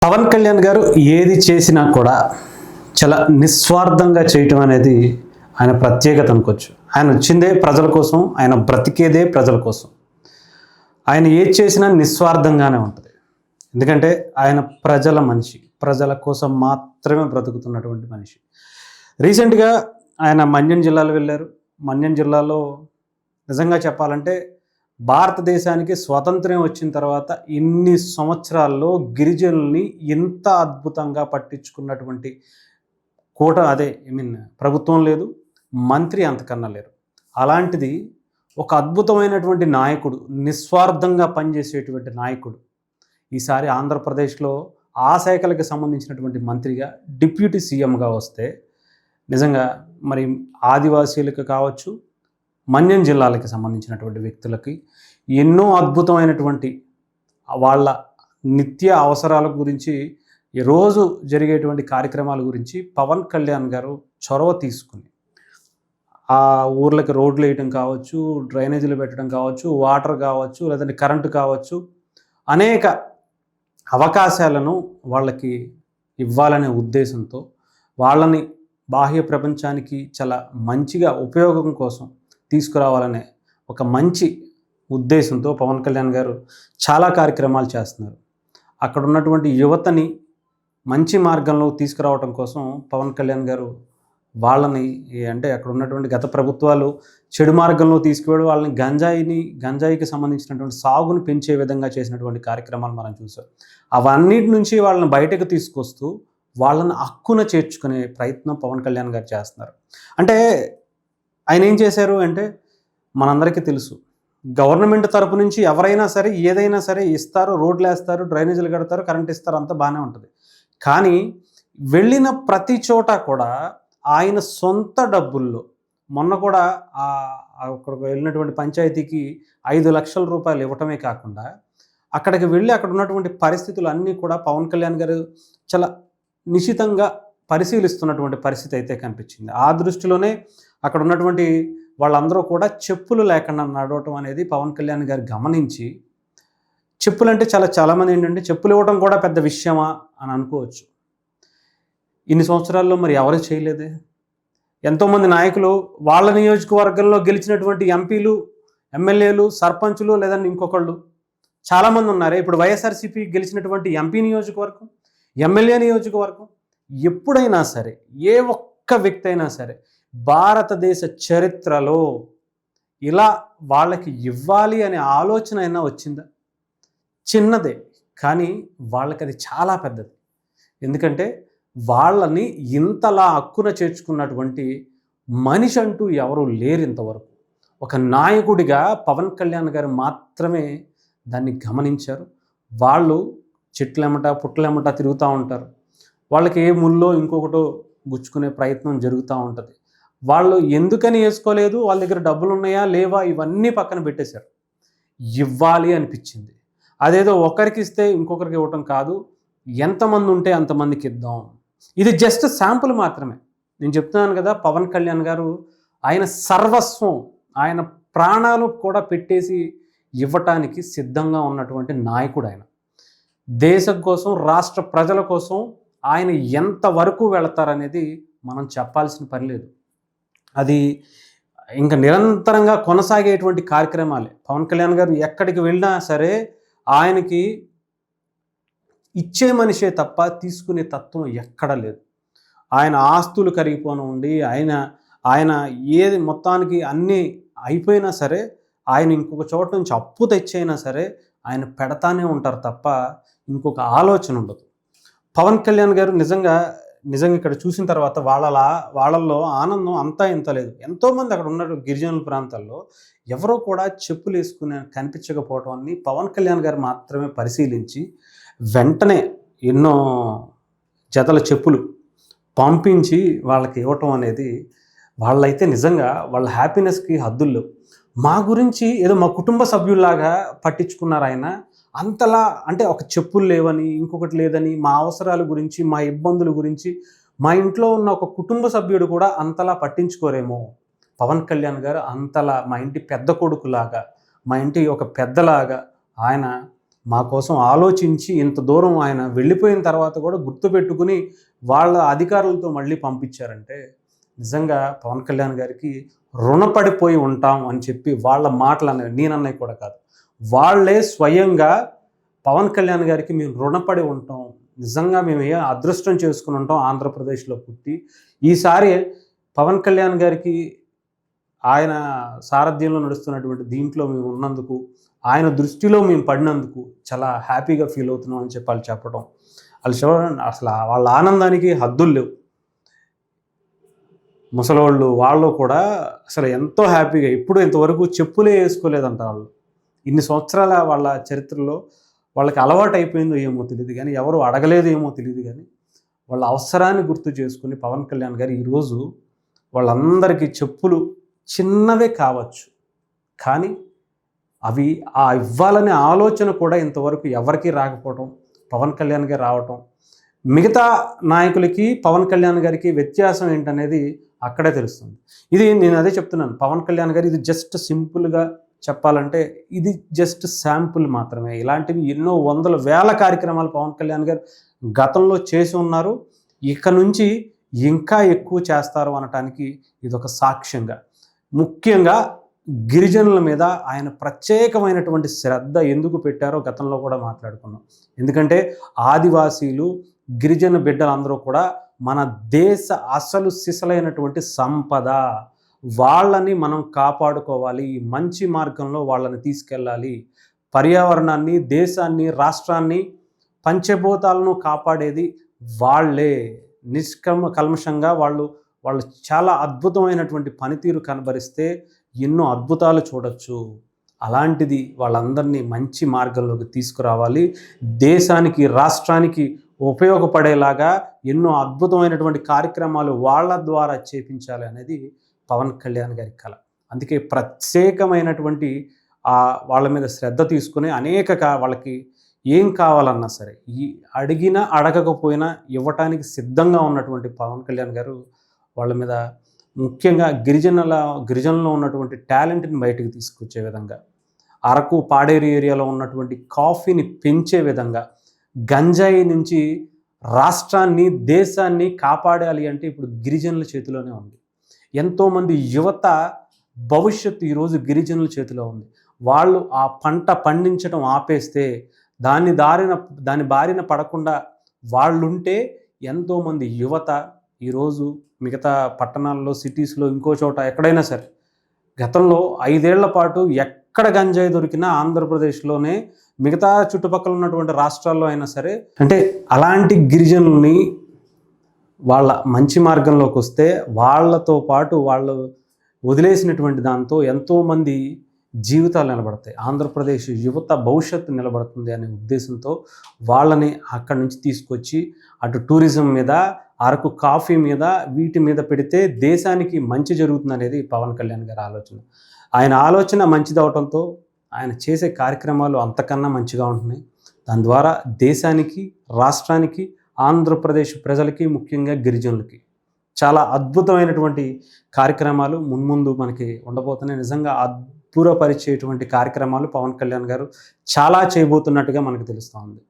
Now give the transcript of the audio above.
పవన్ కళ్యాణ్ గారు ఏది చేసినా కూడా చాలా నిస్వార్థంగా చేయటం అనేది ఆయన ప్రత్యేకత అనుకోవచ్చు. ఆయన వచ్చిందే ప్రజల కోసం, ఆయన బ్రతికేదే ప్రజల కోసం. ఆయన ఏది చేసినా నిస్వార్థంగానే ఉంటుంది. ఎందుకంటే ఆయన ప్రజల మనిషి, ప్రజల కోసం మాత్రమే బ్రతుకుతున్నటువంటి మనిషి. రీసెంట్గా ఆయన మన్యం జిల్లాలో వెళ్ళారు. మన్యం జిల్లాలో నిజంగా చెప్పాలంటే భారతదేశానికి స్వాతంత్ర్యం వచ్చిన తర్వాత ఇన్ని సంవత్సరాల్లో గిరిజనుల్ని ఇంత అద్భుతంగా పట్టించుకున్నటువంటి ప్రభుత్వం లేదు, మంత్రి అంతకన్నా లేరు. అలాంటిది ఒక అద్భుతమైనటువంటి నాయకుడు, నిస్వార్థంగా పనిచేసేటువంటి నాయకుడు ఈసారి ఆంధ్రప్రదేశ్లో ఆ శాఖలకు సంబంధించినటువంటి మంత్రిగా డిప్యూటీ సీఎంగా వస్తే నిజంగా మరి ఆదివాసీలకు కావచ్చు, మన్యం జిల్లాలకు సంబంధించినటువంటి వ్యక్తులకి ఎన్నో అద్భుతమైనటువంటి వాళ్ళ నిత్య అవసరాల గురించి రోజు జరిగేటువంటి కార్యక్రమాల గురించి పవన్ కళ్యాణ్ గారు చొరవ తీసుకుని ఆ ఊర్లకి రోడ్లు వేయటం కావచ్చు, డ్రైనేజీలు పెట్టడం కావచ్చు, వాటర్ కావచ్చు, లేదంటే కరెంటు కావచ్చు, అనేక అవకాశాలను వాళ్ళకి ఇవ్వాలనే ఉద్దేశంతో వాళ్ళని బాహ్య ప్రపంచానికి చాలా మంచిగా ఉపయోగం కోసం తీసుకురావాలనే ఒక మంచి ఉద్దేశంతో పవన్ కళ్యాణ్ గారు చాలా కార్యక్రమాలు చేస్తున్నారు. అక్కడ ఉన్నటువంటి యువతని మంచి మార్గంలో తీసుకురావడం కోసం పవన్ కళ్యాణ్ గారు వాళ్ళని అక్కడ ఉన్నటువంటి గత ప్రభుత్వాలు చెడు మార్గంలో తీసుకువెళ్ళి వాళ్ళని గంజాయికి సంబంధించినటువంటి సాగును పెంచే విధంగా చేసినటువంటి కార్యక్రమాలు మనం చూసాం. అవన్నిటి నుంచి వాళ్ళని బయటకు తీసుకొస్తూ వాళ్ళని హక్కున చేర్చుకునే ప్రయత్నం పవన్ కళ్యాణ్ గారు చేస్తున్నారు. ఆయన ఏం చేశారు అంటే మనందరికీ తెలుసు, గవర్నమెంట్ తరపు నుంచి ఎవరైనా సరే ఏదైనా సరే ఇస్తారు, రోడ్లు వేస్తారు, డ్రైనేజీలు కడతారు, కరెంట్ ఇస్తారు, అంతా బాగానే ఉంటుంది. కానీ వెళ్ళిన ప్రతి చోట కూడా ఆయన సొంత డబ్బుల్లో మొన్న కూడా అక్కడికి వెళ్ళినటువంటి పంచాయతీకి 5 లక్షల రూపాయలు ఇవ్వటమే కాకుండా అక్కడికి వెళ్ళి అక్కడ ఉన్నటువంటి పరిస్థితులు అన్నీ కూడా పవన్ కళ్యాణ్ గారు చాలా నిశితంగా పరిశీలిస్తున్నటువంటి పరిస్థితి అయితే కనిపించింది. ఆ దృష్టిలోనే అక్కడ ఉన్నటువంటి వాళ్ళందరూ కూడా చెప్పులు లేకుండా నడవటం అనేది పవన్ కళ్యాణ్ గారు గమనించి, చెప్పులు అంటే చాలామంది ఏంటంటే చెప్పులు ఇవ్వడం కూడా పెద్ద విషయమా అని అనుకోవచ్చు. ఇన్ని సంవత్సరాల్లో మరి ఎవరు చేయలేదే. ఎంతోమంది నాయకులు వాళ్ళ నియోజకవర్గంలో గెలిచినటువంటి ఎంపీలు, ఎమ్మెల్యేలు, సర్పంచులు లేదంటే ఇంకొకళ్ళు చాలామంది ఉన్నారే. ఇప్పుడు వైఎస్ఆర్సీపీ గెలిచినటువంటి ఎంపీ నియోజకవర్గం, ఎమ్మెల్యే నియోజకవర్గం, ఎప్పుడైనా సరే ఏ ఒక్క వ్యక్తి అయినా సరే భారతదేశ చరిత్రలో ఇలా వాళ్ళకి ఇవ్వాలి అనే ఆలోచన అయినా వచ్చిందా? చిన్నదే, కానీ వాళ్ళకి అది చాలా పెద్దది. ఎందుకంటే వాళ్ళని ఇంతలా హక్కున చేర్చుకున్నటువంటి మనిషి అంటూ ఎవరూ లేరు ఇంతవరకు. ఒక నాయకుడిగా పవన్ కళ్యాణ్ గారు మాత్రమే దాన్ని గమనించారు. వాళ్ళు చెట్లెమట పుట్లెమట తిరుగుతూ ఉంటారు. వాళ్ళకి ఏ ముల్లో ఇంకొకటో గుచ్చుకునే ప్రయత్నం జరుగుతూ ఉంటుంది. వాళ్ళు ఎందుకని వేసుకోలేదు, వాళ్ళ దగ్గర డబ్బులు ఉన్నాయా లేవా ఇవన్నీ పక్కన పెట్టేశారు. ఇవ్వాలి అనిపించింది. అదేదో ఒకరికి ఇస్తే ఇంకొకరికి ఇవ్వటం కాదు, ఎంతమంది ఉంటే అంతమందికి ఇద్దాం. ఇది జస్ట్ శాంపుల్ మాత్రమే. నేను చెప్తున్నాను కదా, పవన్ కళ్యాణ్ గారు ఆయన సర్వస్వం, ఆయన ప్రాణాలు కూడా పెట్టేసి ఇవ్వటానికి సిద్ధంగా ఉన్నటువంటి నాయకుడు ఆయన. దేశం కోసం, రాష్ట్ర ప్రజల కోసం ఆయన ఎంతవరకు వెళతారనేది మనం చెప్పాల్సిన పని లేదు. అది ఇంకా నిరంతరంగా కొనసాగేటువంటి కార్యక్రమాలే. పవన్ కళ్యాణ్ గారు ఎక్కడికి వెళ్ళినా సరే ఆయనకి ఇచ్చే మనిషే తప్ప తీసుకునే తత్వం ఎక్కడ లేదు. ఆయన ఆస్తులు కరిగిపోనివ్వండి, ఆయన ఏది మొత్తానికి అన్నీ అయిపోయినా సరే ఆయన ఇంకొక చోట నుంచి అప్పు తెచ్చైనా సరే ఆయన పెడతానే ఉంటారు తప్ప ఇంకొక ఆలోచన ఉండదు. పవన్ కళ్యాణ్ గారు నిజంగా ఇక్కడ చూసిన తర్వాత వాళ్ళల్లో ఆనందం అంతా ఇంత లేదు. ఎంతోమంది అక్కడ ఉన్న గిరిజనుల ప్రాంతాల్లో ఎవరో కూడా చెప్పులు వేసుకునే కనిపించకపోవడం అన్ని పవన్ కళ్యాణ్ గారు మాత్రమే పరిశీలించి వెంటనే ఎన్నో జతల చెప్పులు పంపించి వాళ్ళకి ఇవ్వటం అనేది, వాళ్ళైతే నిజంగా వాళ్ళ హ్యాపీనెస్కి హద్దుల్లో. మా గురించి ఏదో మా కుటుంబ సభ్యుల్లాగా పట్టించుకున్నారు ఆయన. అంతలా ఒక చెప్పులు లేవని, ఇంకొకటి లేదని, మా అవసరాల గురించి, మా ఇబ్బందుల గురించి మా ఇంట్లో ఉన్న ఒక కుటుంబ సభ్యుడు కూడా అంతలా పట్టించుకోరేమో. పవన్ కళ్యాణ్ గారు అంతలా మా ఇంటి పెద్ద కొడుకులాగా, మా ఇంటి ఒక పెద్దలాగా ఆయన మా కోసం ఆలోచించి ఇంత దూరం ఆయన వెళ్ళిపోయిన తర్వాత కూడా గుర్తుపెట్టుకుని వాళ్ళ అధికారులతో మళ్ళీ పంపించారంటే నిజంగా పవన్ కళ్యాణ్ గారికి రుణపడిపోయి ఉంటాం అని చెప్పి వాళ్ళ మాటలు అనేవి నేనన్నవి కూడా కాదు, వాళ్ళే స్వయంగా పవన్ కళ్యాణ్ గారికి మేము రుణపడి ఉంటాం, నిజంగా మేము ఏ అదృష్టం చేసుకుని ఉంటాం ఆంధ్రప్రదేశ్లో పుట్టి, ఈసారి పవన్ కళ్యాణ్ గారికి ఆయన సారథ్యంలో నడుస్తున్నటువంటి దీంట్లో మేము ఉన్నందుకు, ఆయన దృష్టిలో మేము పడినందుకు చాలా హ్యాపీగా ఫీల్ అవుతున్నాం అని చెప్పి వాళ్ళు చెప్పడం, వాళ్ళు చూడండి అసలు వాళ్ళ ఆనందానికి హద్దులు లేవు. ముసలోళ్ళు వాళ్ళు కూడా అసలు ఎంతో హ్యాపీగా, ఎప్పుడు ఇంతవరకు చెప్పులే వేసుకోలేదంట వాళ్ళు. ఇన్ని సంవత్సరాల వాళ్ళ చరిత్రలో వాళ్ళకి అలవాటు అయిపోయిందో ఏమో తెలియదు కానీ, ఎవరు అడగలేదు ఏమో తెలియదు కానీ, వాళ్ళ అవసరాన్ని గుర్తు చేసుకుని పవన్ కళ్యాణ్ గారు ఈరోజు వాళ్ళందరికీ చెప్పులు చిన్నవే కావచ్చు కానీ అవి ఇవ్వాలనే ఆలోచన కూడా ఇంతవరకు ఎవరికీ రాకపోవటం, పవన్ కళ్యాణ్ గారు రావటం, మిగతా నాయకులకి పవన్ కళ్యాణ్ గారికి వ్యత్యాసం ఏంటనేది అక్కడే తెలుస్తుంది. ఇది నేను అదే చెప్తున్నాను, పవన్ కళ్యాణ్ గారు ఇది జస్ట్ సింపుల్గా చెప్పాలంటే ఇది జస్ట్ శాంపుల్ మాత్రమే. ఇలాంటివి ఎన్నో వందల వేల కార్యక్రమాలు పవన్ కళ్యాణ్ గారు గతంలో చేసి ఉన్నారు, ఇక నుంచి ఇంకా ఎక్కువ చేస్తారు అనటానికి ఇదొక సాక్ష్యంగా. ముఖ్యంగా గిరిజనుల మీద ఆయన ప్రత్యేకమైనటువంటి శ్రద్ధ ఎందుకు పెట్టారో గతంలో కూడా మాట్లాడుకున్నాం. ఎందుకంటే ఆదివాసీలు, గిరిజన బిడ్డలందరూ కూడా మన దేశ అసలు సిసలైనటువంటి సంపద, వాళ్ళని మనం కాపాడుకోవాలి, మంచి మార్గంలో వాళ్ళని తీసుకెళ్ళాలి, పర్యావరణాన్ని, దేశాన్ని, రాష్ట్రాన్ని, పంచభూతాలను కాపాడేది వాళ్ళే. కల్మషంగా వాళ్ళు చాలా అద్భుతమైనటువంటి పనితీరు కనబరిస్తే ఎన్నో అద్భుతాలు చూడొచ్చు. అలాంటిది వాళ్ళందరినీ మంచి మార్గంలోకి తీసుకురావాలి, దేశానికి, రాష్ట్రానికి ఉపయోగపడేలాగా ఎన్నో అద్భుతమైనటువంటి కార్యక్రమాలు వాళ్ళ ద్వారా చేపించాలి అనేది పవన్ కళ్యాణ్ గారి కళ. అందుకే ప్రత్యేకమైనటువంటి వాళ్ళ మీద శ్రద్ధ తీసుకుని వాళ్ళకి ఏం కావాలన్నా సరే అడిగినా అడగకపోయినా ఇవ్వటానికి సిద్ధంగా ఉన్నటువంటి పవన్ కళ్యాణ్ గారు వాళ్ళ మీద ముఖ్యంగా గిరిజనుల్లో ఉన్నటువంటి టాలెంట్ని బయటకు తీసుకొచ్చే విధంగా, అరకు పాడేరు ఏరియాలో ఉన్నటువంటి కాఫీని పెంచే విధంగా, గంజాయి నుంచి రాష్ట్రాన్ని, దేశాన్ని కాపాడాలి అంటే ఇప్పుడు గిరిజనుల చేతిలోనే ఉంది. ఎంతోమంది యువత భవిష్యత్తు ఈరోజు గిరిజనుల చేతిలో ఉంది. వాళ్ళు ఆ పంట పండించడం ఆపేస్తే దాని బారిన పడకుండా వాళ్ళుంటే ఎంతోమంది యువత ఈరోజు మిగతా పట్టణాల్లో, సిటీస్లో, ఇంకో చోట ఎక్కడైనా సరే, గతంలో 5 ఏళ్ల పాటు ఎక్కడ గంజాయి దొరికినా ఆంధ్రప్రదేశ్లోనే, మిగతా చుట్టుపక్కల ఉన్నటువంటి రాష్ట్రాల్లో అయినా సరే, అంటే అలాంటి గిరిజనుల్ని వాళ్ళ మంచి మార్గంలోకి వస్తే వాళ్ళతో పాటు వాళ్ళు వదిలేసినటువంటి దాంతో ఎంతోమంది జీవితాలు నిలబడతాయి, ఆంధ్రప్రదేశ్ యువత భవిష్యత్తు నిలబడుతుంది అనే ఉద్దేశంతో వాళ్ళని అక్కడి నుంచి తీసుకొచ్చి అటు టూరిజం మీద, అరకు కాఫీ మీద, వీటి మీద పెడితే దేశానికి మంచి జరుగుతుంది అనేది పవన్ కళ్యాణ్ గారి ఆలోచన. ఆయన ఆలోచన మంచిదవటంతో ఆయన చేసే కార్యక్రమాలు అంతకన్నా మంచిగా ఉంటున్నాయి. దాని ద్వారా దేశానికి, రాష్ట్రానికి, ఆంధ్రప్రదేశ్ ప్రజలకి, ముఖ్యంగా గిరిజనులకి చాలా అద్భుతమైనటువంటి కార్యక్రమాలు మున్ముందు మనకి ఉండబోతున్నాయి. నిజంగా అద్భుతపరిచేటువంటి కార్యక్రమాలు పవన్ కళ్యాణ్ గారు చాలా చేయబోతున్నట్టుగా మనకు తెలుస్తూ ఉంది.